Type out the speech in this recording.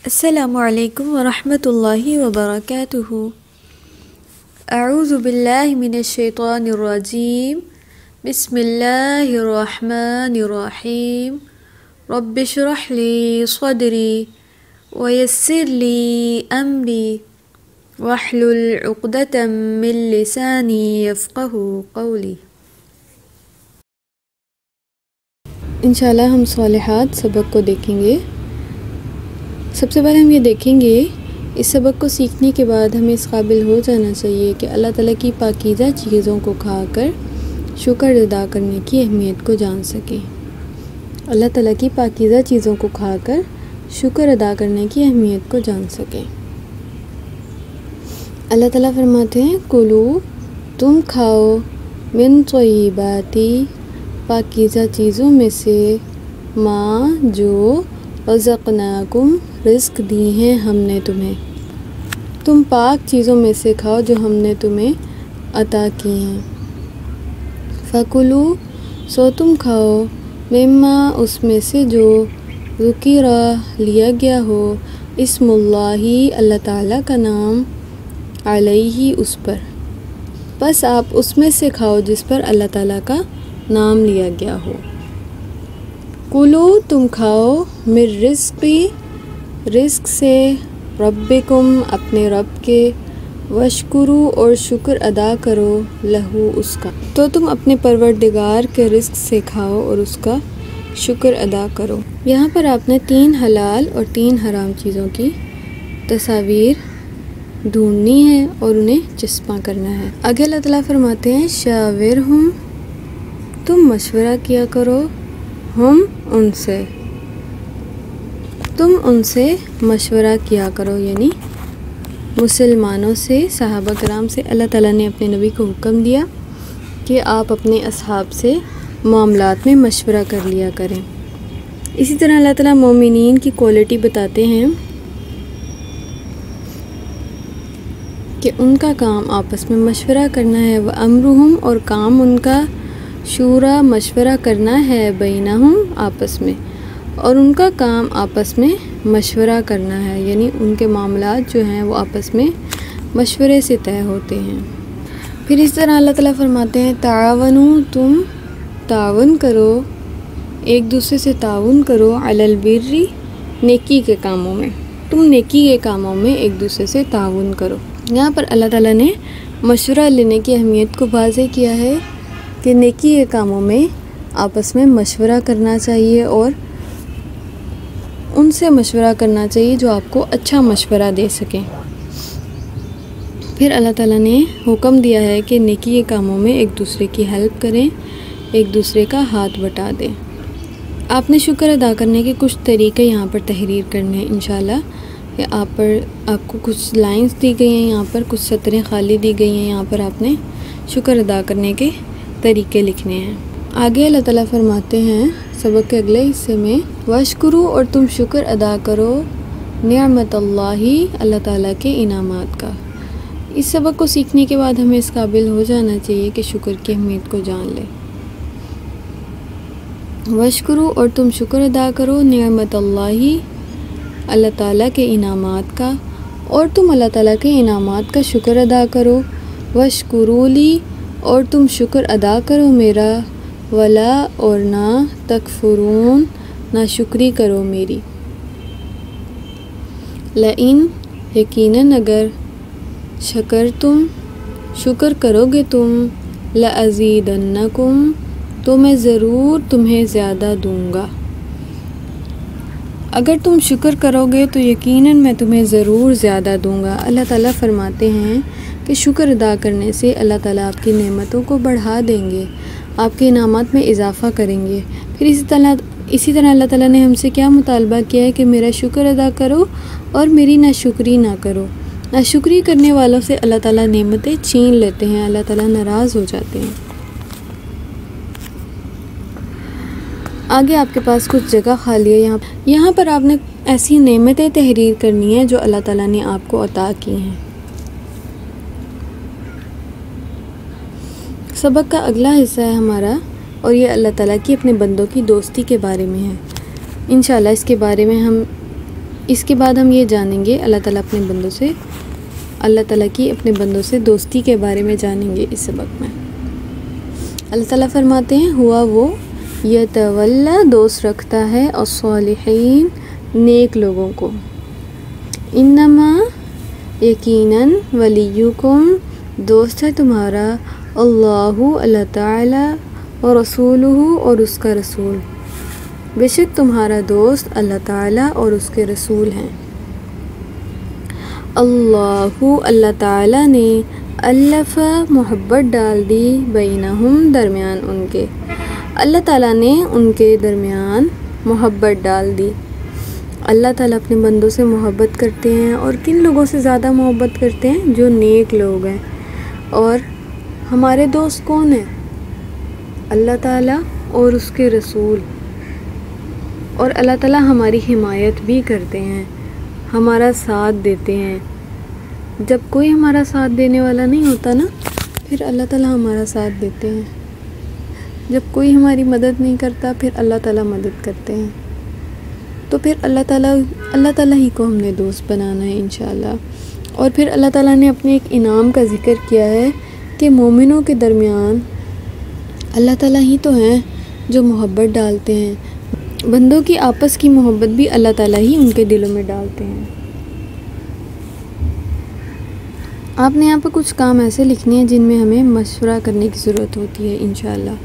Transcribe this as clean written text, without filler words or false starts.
अस्सलामु अलैकुम वरहमतुल्लाहि वबरकातुहू। अऊज़ु बिल्लाहि मिनश शैतानिर रजीम। बिस्मिल्लाहिर्रहमानिर्रहीम। रब्बिश्रह ली सदरी वयस्सिर ली अमरी वहलुल उक़दतम मिन लिसानी यफ़क़हू क़ौली। इंशाअल्लाह हम सालिहात सबक को देखेंगे। सबसे पहले हम ये देखेंगे, इस सबक को सीखने के बाद हमें इस काबिल हो जाना चाहिए कि अल्लाह ताला की पाकीज़ा चीज़ों को खाकर शुक्र अदा करने की अहमियत को जान सकें। अल्लाह ताला की पाकीज़ा चीज़ों को खाकर शुक्र अदा करने की अहमियत को जान सकें। अल्लाह ताला फरमाते हैं, कुलू तुम खाओ मिन तय्यिबाती पाकीज़ा चीज़ों में से माँ जो रज़क़नाकुम रिज़्क़ दी हैं हमने तुम्हें। तुम पाक चीज़ों में से खाओ जो हमने तुम्हें अता की हैं। फ़कुलू सो तुम खाओ मिम्मा उसमें से जो ज़ुकिरा लिया गया हो इस्मुल्लाही अल्लाह ताला का नाम अलैहि उस पर। बस आप उसमें से खाओ जिस पर अल्लाह ताला का नाम लिया गया हो। कुलू तुम खाओ मिर रिज़्क़ी रिज़्क़ से रब्बिकुम अपने रब के वशकुरू और शुक्र अदा करो लहू उसका। तो तुम अपने परवरदिगार के रिज़्क़ से खाओ और उसका शुक्र अदा करो। यहाँ पर आपने 3 हलाल और 3 हराम चीज़ों की तस्वीर ढूंढनी है और उन्हें चस्पा करना है। आगे अल्लाह ताला फरमाते हैं, शाविरहुम तुम मशवरा किया करो हम उनसे, तुम उनसे मशवरा किया करो, यानी मुसलमानों से, सहाबा कराम से। अल्लाह ताला ने अपने नबी को हुक्म दिया कि आप अपने असहाब से मामलात में मशवरा कर लिया करें। इसी तरह अल्लाह ताला मोमिनीन की क्वालिटी बताते हैं कि उनका काम आपस में मशवरा करना है। व अमरुहुम और काम उनका शूरा मशवरा करना है बैनहुम आपस में, और उनका काम आपस में मशवरा करना है, यानी उनके मामलात जो हैं वो आपस में मशवरे से तय होते हैं। फिर इस तरह अल्लाह ताला फरमाते हैं, तावनु तुम तावन करो, एक दूसरे से ताउन करो, अलल बिर्री नेकी के कामों में, तुम नेकी के कामों में एक दूसरे से ताउन करो। यहाँ पर अल्लाह ताला ने मशवरा लेने की अहमियत को वाज़ेह किया है कि नेकी के कामों में आपस में मशवरा करना चाहिए और उनसे मशवरा करना चाहिए जो आपको अच्छा मशवरा दे सकें। फिर अल्लाह ताला ने हुक्म दिया है कि नेकी के कामों में एक दूसरे की हेल्प करें, एक दूसरे का हाथ बटा दें। आपने शुक्र अदा करने के कुछ तरीके यहाँ पर तहरीर करने हैं इंशाल्लाह। आपको कुछ लाइंस दी गई हैं, यहाँ पर कुछ सतरें खाली दी गई हैं, यहाँ पर आपने शुक्र अदा करने के तरीके लिखने हैं। आगे अल्लाह ताला फरमाते हैं सबक के अगले हिस्से में, वशकुरू और तुम शुक्र अदा करो निअमतल्लाही अल्लाह ताला के इनामात का। इस सबक को सीखने के बाद हमें इस काबिल हो जाना चाहिए कि शुक्र की अहमियत को जान लें। वशकुरू और तुम शुक्र अदा करो निअमतल्लाही अल्लाह ताला के इनामात का, और तुम अल्लाह ताला के इनामात का शुक्र अदा करो। वशकुरूली और तुम शुक्र अदा करो मेरा, वला और ना तकफुरून ना शुक्री करो मेरी। लइन यकीनन अगर शकर तुम शुक्र करोगे तुम, लअज़ीदन्नकुम तो मैं ज़रूर तुम्हें ज़्यादा दूँगा। अगर तुम शुक्र करोगे तो यकीनन मैं तुम्हें ज़रूर ज़्यादा दूँगा। अल्लाह ताला फरमाते हैं कि शुक्र अदा करने से अल्लाह ताला आपकी नेमतों को बढ़ा देंगे, आपके इनामात में इजाफ़ा करेंगे। फिर इसी तरह अल्लाह ताला ने हमसे क्या मुतालबा किया है कि मेरा शुक्र अदा करो और मेरी नाशुक्री ना करो। नाशुक्री करने वालों से अल्लाह ताला नेमतें छीन लेते हैं, अल्लाह ताला नाराज़ हो जाते हैं। आगे आपके पास कुछ जगह खाली है, यहाँ पर आपने ऐसी नेमतें तहरीर करनी है जो अल्लाह ताला ने आपको अता की हैं। सबक का अगला हिस्सा है हमारा, और ये अल्लाह ताला की अपने बंदों की दोस्ती के बारे में है। इंशाल्लाह इसके बारे में हम इसके बाद हम ये जानेंगे अल्लाह ताला की अपने बंदों से दोस्ती के बारे में जानेंगे इस सबक में। अल्लाह ताला फरमाते हैं हुआ वो यतवल्ला दोस्त रखता है अस्सालिहीन नेक लोगों को, इन्नमा यकीनन वलियुकुम दोस्त है तुम्हारा अल्लाहु अल्लाह ताला और रसूलुहु और उसका रसूल, बेशक तुम्हारा दोस्त अल्लाह ताला और उसके रसूल हैं। अल्लाहु अल्लाह ताला ने अल्लफ़ा मोहब्बत डाल दी बैनहुम दरमियान उनके, अल्लाह ताला ने उनके दरमियान मोहब्बत डाल दी। अल्लाह ताला अपने बंदों से मोहब्बत करते हैं और किन लोगों से ज़्यादा मोहब्बत करते हैं? जो नेक लोग हैं। और हमारे दोस्त कौन हैं? अल्लाह ताला और उसके रसूल। और अल्लाह ताला हमारी हिमायत भी करते हैं, हमारा साथ देते हैं। जब कोई हमारा साथ देने वाला नहीं होता ना, फिर अल्लाह ताला हमारा साथ देते हैं। जब कोई हमारी मदद नहीं करता, फिर अल्लाह ताला मदद करते हैं। तो फिर अल्लाह ताला ही को हमने दोस्त बनाना है इंशाअल्लाह। और फिर अल्लाह ताला ने अपने एक इनाम का ज़िक्र किया है कि मोमिनों के दरमियान अल्लाह ताला ही तो हैं जो मोहब्बत डालते हैं। बंदों की आपस की मोहब्बत भी अल्लाह ताला ही उनके दिलों में डालते हैं। आपने यहाँ पर कुछ काम ऐसे लिखने हैं जिनमें हमें मशवरा करने की ज़रूरत होती है इंशाअल्लाह।